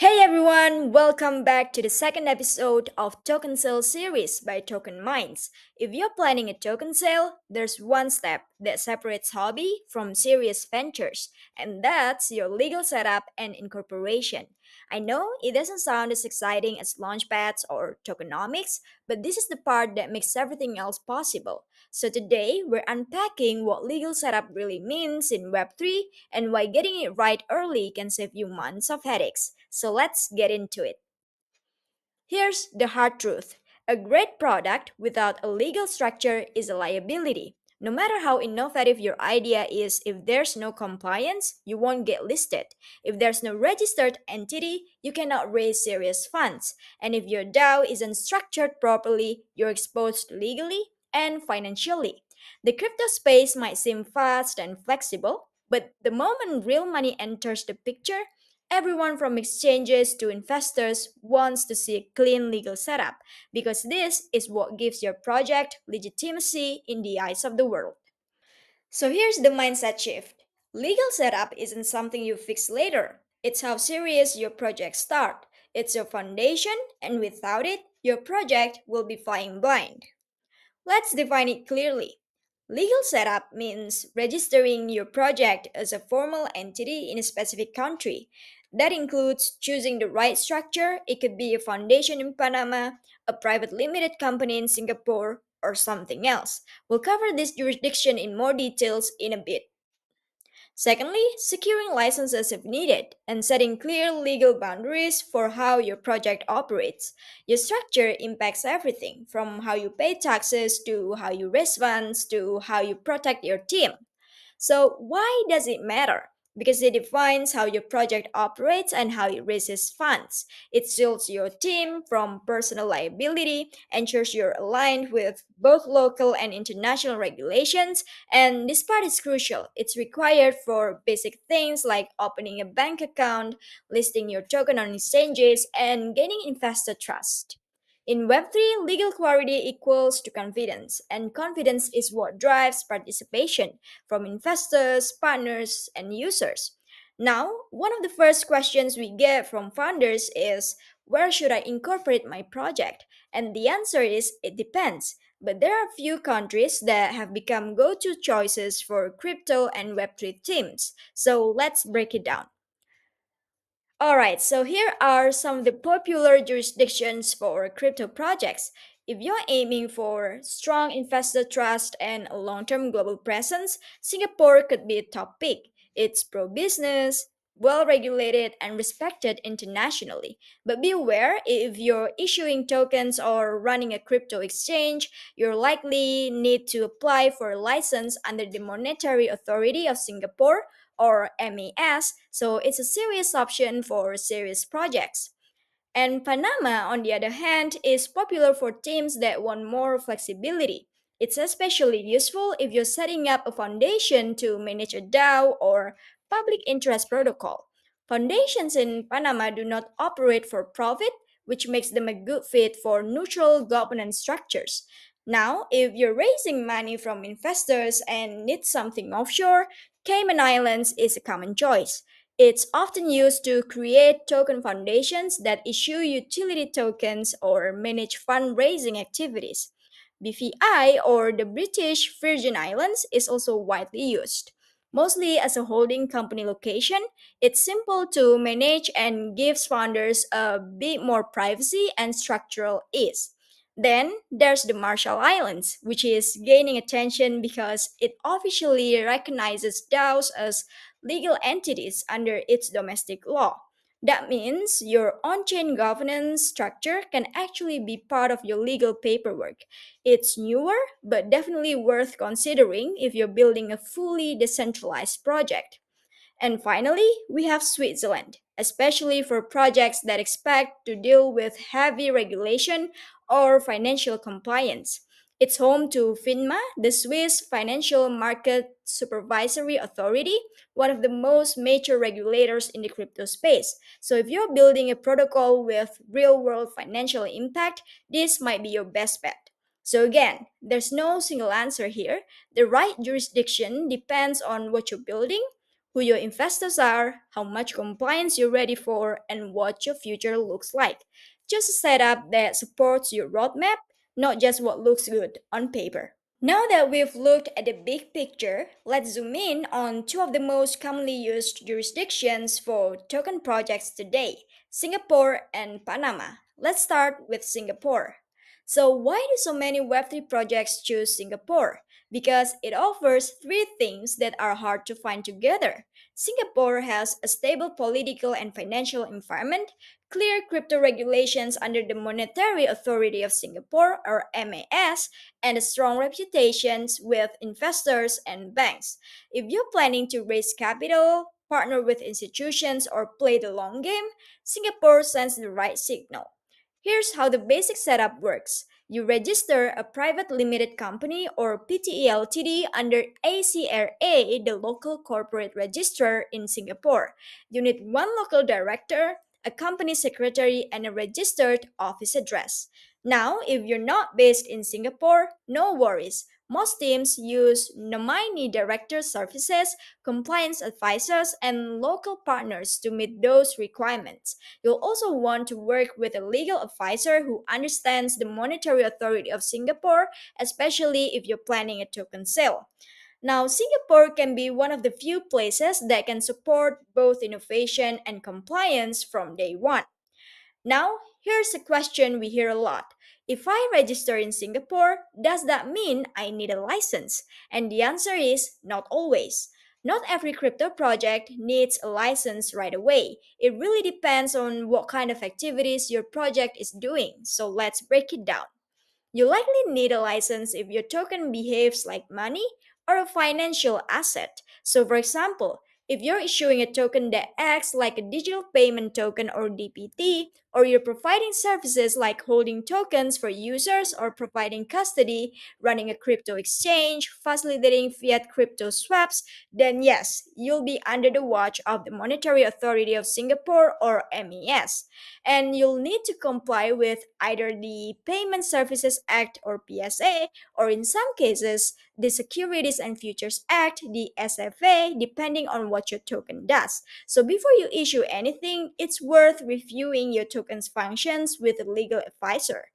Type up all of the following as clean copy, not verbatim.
Hey everyone, welcome back to the second episode of Token Sale series by TokenMinds. If you're planning a token sale, there's one step that separates hobby from serious ventures, and that's your legal setup and incorporation. I know it doesn't sound as exciting as launchpads or tokenomics, but this is the part that makes everything else possible. So today, we're unpacking what legal setup really means in Web3 and why getting it right early can save you months of headaches. So let's get into it. Here's the hard truth: a great product without a legal structure is a liability. No matter how innovative your idea is, if there's no compliance, you won't get listed. If there's no registered entity, you cannot raise serious funds. And if your DAO isn't structured properly, you're exposed legally and financially. The crypto space might seem fast and flexible, but the moment real money enters the picture, everyone from exchanges to investors wants to see a clean legal setup because this is what gives your project legitimacy in the eyes of the world. So here's the mindset shift: legal setup isn't something you fix later, it's how serious your project start. It's your foundation, and without it, your project will be flying blind. Let's define it clearly. Legal setup means registering your project as a formal entity in a specific country. That includes choosing the right structure. It could be a foundation in Panama, a private limited company in Singapore, or something else. We'll cover this jurisdiction in more details in a bit. Secondly, securing licenses if needed and setting clear legal boundaries for how your project operates. Your structure impacts everything from how you pay taxes to how you raise funds to how you protect your team. So, why does it matter? Because it defines how your project operates and how it raises funds. It shields your team from personal liability, ensures you're aligned with both local and international regulations, and this part is crucial. It's required for basic things like opening a bank account, listing your token on exchanges, and gaining investor trust. In Web3, legal clarity equals to confidence, and confidence is what drives participation from investors, partners, and users. Now, one of the first questions we get from founders is, where should I incorporate my project? And the answer is, it depends. But there are few countries that have become go to choices for crypto and Web3 teams. So let's break it down. Alright, so here are some of the popular jurisdictions for crypto projects. If you're aiming for strong investor trust and a long term global presence, Singapore could be a top pick. It's pro business, well regulated, and respected internationally. But be aware, if you're issuing tokens or running a crypto exchange, you'll likely need to apply for a license under the Monetary Authority of Singapore or MES, so it's a serious option for serious projects. And Panama, on the other hand, is popular for teams that want more flexibility. It's especially useful if you're setting up a foundation to manage a DAO or public interest protocol. Foundations in Panama do not operate for profit, which makes them a good fit for neutral governance structures. Now, if you're raising money from investors and need something offshore, Cayman Islands is a common choice. It's often used to create token foundations that issue utility tokens or manage fundraising activities. BVI, or the British Virgin Islands, is also widely used. Mostly as a holding company location, it's simple to manage and gives founders a bit more privacy and structural ease. Then there's the Marshall Islands, which is gaining attention because it officially recognizes DAOs as legal entities under its domestic law. That means your on chain governance structure can actually be part of your legal paperwork. It's newer, but definitely worth considering if you're building a fully decentralized project. And finally, we have Switzerland, especially for projects that expect to deal with heavy regulation or financial compliance. It's home to FINMA, the Swiss Financial Market Supervisory Authority, one of the most major regulators in the crypto space. So, if you're building a protocol with real world financial impact, this might be your best bet. So, again, there's no single answer here. The right jurisdiction depends on what you're building, who your investors are, how much compliance you're ready for, and what your future looks like. Just a setup that supports your roadmap, not just what looks good on paper. Now that we've looked at the big picture, let's zoom in on two of the most commonly used jurisdictions for token projects today, Singapore and Panama. Let's start with Singapore. So, why do so many Web3 projects choose Singapore? Because it offers three things that are hard to find together. Singapore has a stable political and financial environment, clear crypto regulations under the Monetary Authority of Singapore or MAS, and strong reputations with investors and banks. If you're planning to raise capital, partner with institutions, or play the long game, Singapore sends the right signal. Here's how the basic setup works. You register a private limited company or PTE Ltd under ACRA, the local corporate registrar in Singapore. You need one local director, a company secretary, and a registered office address. Now, if you're not based in Singapore, no worries. Most teams use nominee director services, compliance advisors, and local partners to meet those requirements. You'll also want to work with a legal advisor who understands the monetary authority of Singapore, especially if you're planning a token sale. Now, Singapore can be one of the few places that can support both innovation and compliance from day one. Now, here's a question we hear a lot. If I register in Singapore, does that mean I need a license? And the answer is not always. Not every crypto project needs a license right away. It really depends on what kind of activities your project is doing. So let's break it down. You likely need a license if your token behaves like money or a financial asset. So, for example, if you're issuing a token that acts like a digital payment token or DPT, or you're providing services like holding tokens for users or providing custody, running a crypto exchange, facilitating fiat crypto swaps, then yes, you'll be under the watch of the Monetary Authority of Singapore or MES, and you'll need to comply with either the Payment Services Act or PSA, or in some cases, the Securities and Futures Act, the SFA, depending on what your token does. So before you issue anything, it's worth reviewing your token's functions with a legal advisor.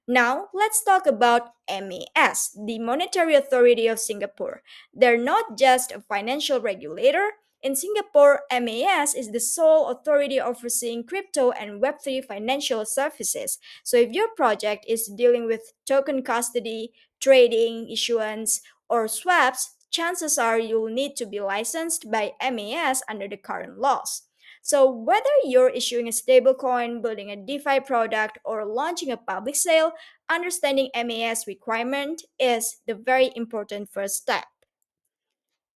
Now, let's talk about MAS, the Monetary Authority of Singapore. They're not just a financial regulator. In Singapore, MAS is the sole authority overseeing crypto and Web3 financial services. So, if your project is dealing with token custody, trading, issuance, or swaps, chances are you'll need to be licensed by MAS under the current laws. So, whether you're issuing a stablecoin, building a DeFi product, or launching a public sale, understanding MAS requirement is the very important first step.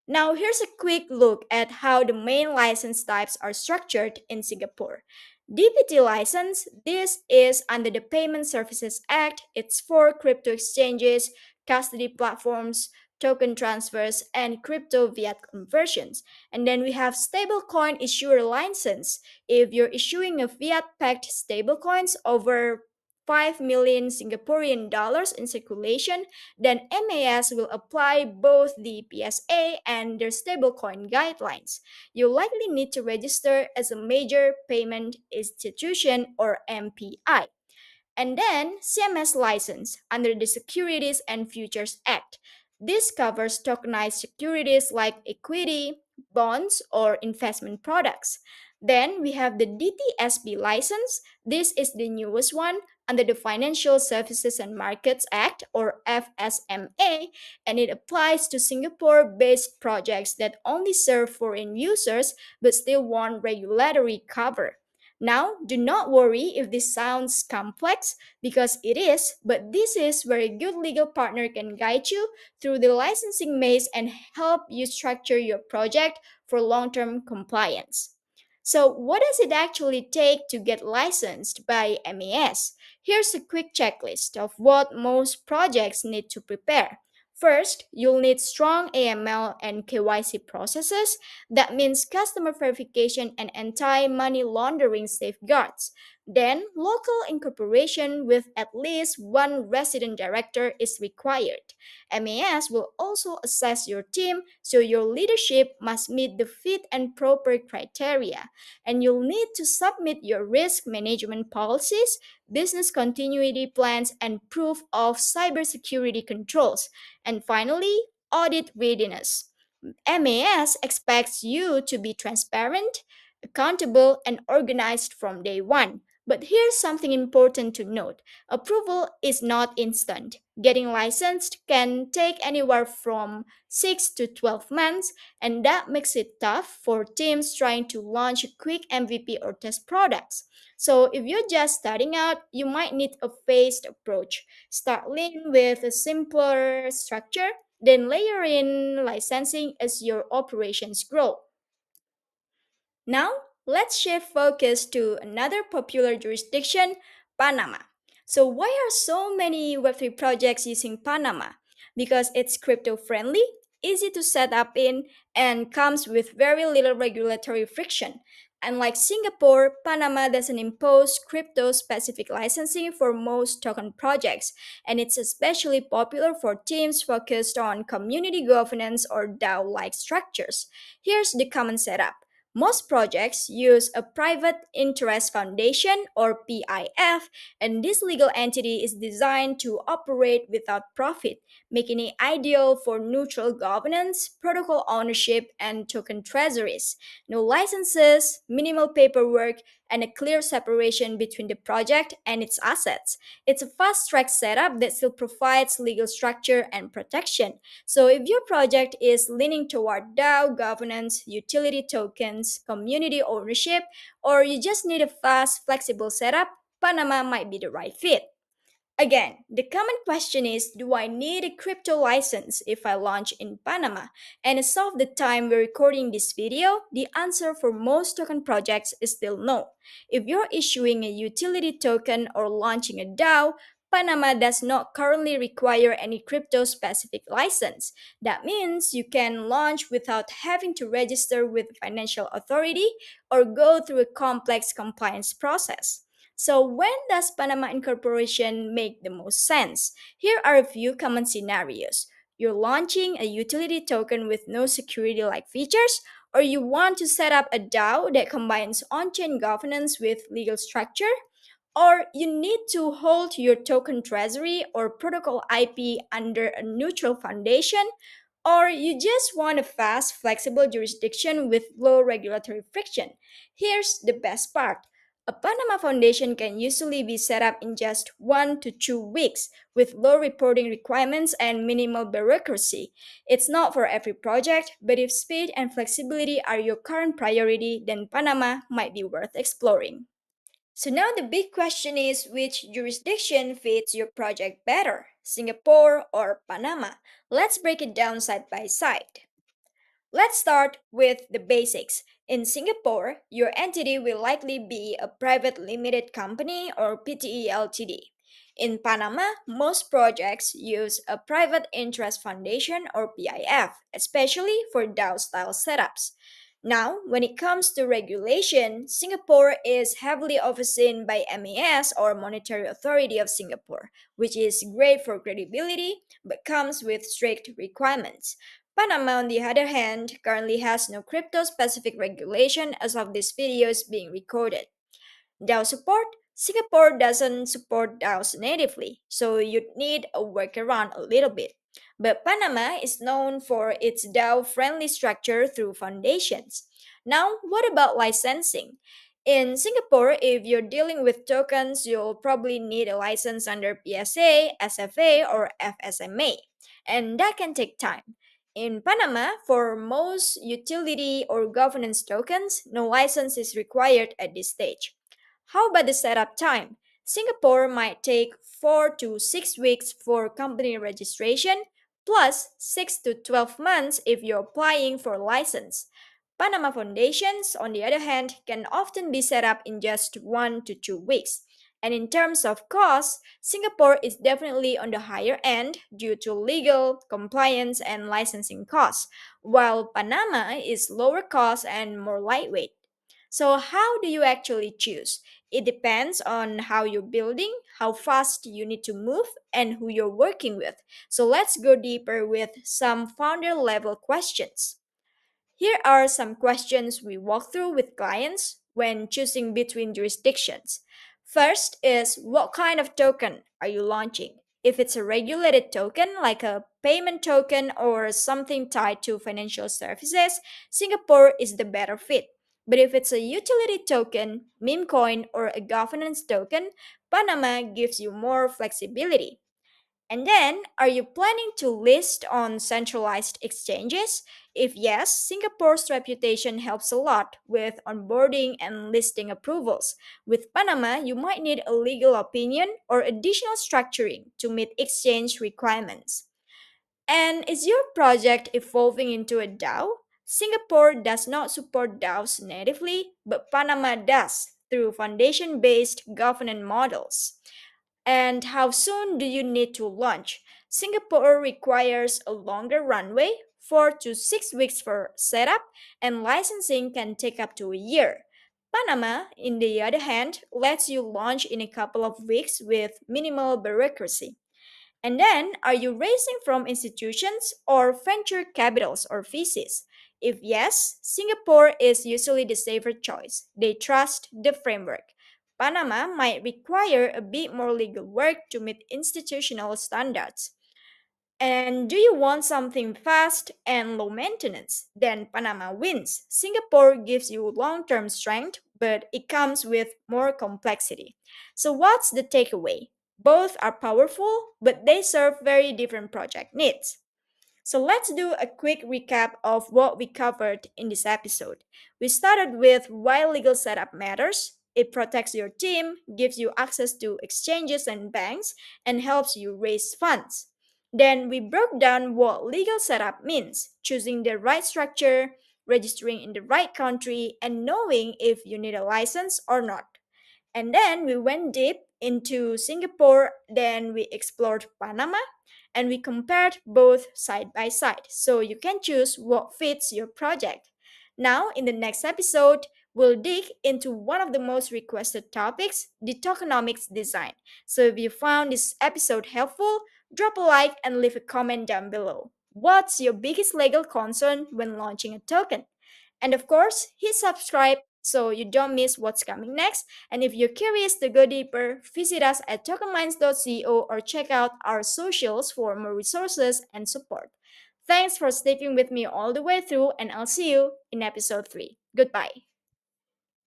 Now, here's a quick look at how the main license types are structured in Singapore. DPT license, this is under the Payment Services Act. It's for crypto exchanges, custody platforms, token transfers, and crypto fiat conversions. And then we have stablecoin issuer license. If you're issuing a fiat-backed stablecoins over 5 million Singaporean dollars in circulation, then MAS will apply both the PSA and their stablecoin guidelines. You likely need to register as a major payment institution or MPI. And then CMS license under the Securities and Futures Act. This covers tokenized securities like equity, bonds, or investment products. Then we have the DTSB license. This is the newest one under the Financial Services and Markets Act or FSMA, and it applies to Singapore based projects that only serve foreign users but still want regulatory cover. Now, do not worry if this sounds complex because it is, but this is where a good legal partner can guide you through the licensing maze and help you structure your project for long term compliance. So, what does it actually take to get licensed by MES? Here's a quick checklist of what most projects need to prepare. First, you'll need strong AML and KYC processes. That means customer verification and anti money laundering safeguards. Then, local incorporation with at least one resident director is required. MAS will also assess your team, so your leadership must meet the fit and proper criteria. And you'll need to submit your risk management policies, business continuity plans, and proof of cybersecurity controls. And finally, audit readiness. MAS expects you to be transparent, accountable, and organized from day one. But here's something important to note: approval is not instant. Getting licensed can take anywhere from 6 to 12 months, and that makes it tough for teams trying to launch a quick MVP or test products. So, if you're just starting out, you might need a phased approach. Start lean with a simpler structure, then layer in licensing as your operations grow. Now, let's shift focus to another popular jurisdiction, Panama. So, why are so many Web3 projects using Panama? Because it's crypto friendly, easy to set up in, and comes with very little regulatory friction. Unlike Singapore, Panama doesn't impose crypto specific licensing for most token projects, and it's especially popular for teams focused on community governance or DAO like structures. Here's the common setup. Most projects use a private interest foundation or PIF, and this legal entity is designed to operate without profit, making it ideal for neutral governance, protocol ownership, and token treasuries. No licenses, minimal paperwork, and a clear separation between the project and its assets. It's a fast track setup that still provides legal structure and protection. So, if your project is leaning toward DAO governance, utility tokens, community ownership, or you just need a fast, flexible setup, Panama might be the right fit. Again, the common question is: do I need a crypto license if I launch in Panama? And as of the time we're recording this video, the answer for most token projects is still no. If you're issuing a utility token or launching a DAO, Panama does not currently require any crypto specific license. That means you can launch without having to register with a financial authority or go through a complex compliance process. So, when does Panama Incorporation make the most sense? Here are a few common scenarios. You're launching a utility token with no security like features, or you want to set up a DAO that combines on chain governance with legal structure, or you need to hold your token treasury or protocol IP under a neutral foundation, or you just want a fast, flexible jurisdiction with low regulatory friction. Here's the best part: a Panama foundation can usually be set up in just 1 to 2 weeks with low reporting requirements and minimal bureaucracy. It's not for every project, but if speed and flexibility are your current priority, then Panama might be worth exploring. So now the big question is, which jurisdiction fits your project better, Singapore or Panama? Let's break it down side by side. Let's start with the basics. In Singapore, your entity will likely be a private limited company or PTE Ltd. In Panama, most projects use a private interest foundation or PIF, especially for DAO style setups. Now, when it comes to regulation, Singapore is heavily overseen by MAS or Monetary Authority of Singapore, which is great for credibility but comes with strict requirements. Panama, on the other hand, currently has no crypto specific regulation as of this video is being recorded. DAO support: Singapore doesn't support DAOs natively, so you'd need a workaround a little bit. But Panama is known for its DAO friendly structure through foundations. Now, what about licensing? In Singapore, if you're dealing with tokens, you'll probably need a license under PSA, SFA, or FSMA, and that can take time. In Panama, for most utility or governance tokens, no license is required at this stage. How about the setup time? Singapore might take 4 to 6 weeks for company registration, plus 6 to 12 months if you're applying for a license. Panama foundations, on the other hand, can often be set up in just 1 to 2 weeks. And in terms of cost, Singapore is definitely on the higher end due to legal, compliance, and licensing costs, while Panama is lower cost and more lightweight. So, how do you actually choose? It depends on how you're building, how fast you need to move, and who you're working with. So, let's go deeper with some founder level questions. Here are some questions we walk through with clients when choosing between jurisdictions. First is, what kind of token are you launching? If it's a regulated token like a payment token or something tied to financial services, Singapore is the better fit. But if it's a utility token, meme coin, or a governance token, Panama gives you more flexibility. And then, are you planning to list on centralized exchanges? If yes, Singapore's reputation helps a lot with onboarding and listing approvals. With Panama, you might need a legal opinion or additional structuring to meet exchange requirements. And is your project evolving into a DAO? Singapore does not support DAOs natively, but Panama does through foundation based governance models. And how soon do you need to launch? Singapore requires a longer runway, 4 to 6 weeks for setup, and licensing can take up to a year. Panama, in the other hand, lets you launch in a couple of weeks with minimal bureaucracy. And then, are you raising from institutions or venture capitals or VCs? If yes, Singapore is usually the safer choice. They trust the framework. Panama might require a bit more legal work to meet institutional standards. And do you want something fast and low maintenance? Then Panama wins. Singapore gives you long term strength, but it comes with more complexity. So, what's the takeaway? Both are powerful, but they serve very different project needs. So let's do a quick recap of what we covered in this episode. We started with why legal setup matters. It protects your team, gives you access to exchanges and banks, and helps you raise funds. Then we broke down what legal setup means, choosing the right structure, registering in the right country, and knowing if you need a license or not. And then we went deep into Singapore, then we explored Panama, and we compared both side by side so you can choose what fits your project. Now, in the next episode, we'll dig into one of the most requested topics, the tokenomics design. So if you found this episode helpful, drop a like and leave a comment down below. What's your biggest legal concern when launching a token? And of course, hit subscribe so you don't miss what's coming next. And if you're curious to go deeper, visit us at tokenminds.co or check out our socials for more resources and support. Thanks for sticking with me all the way through, and I'll see you in episode 3. Goodbye.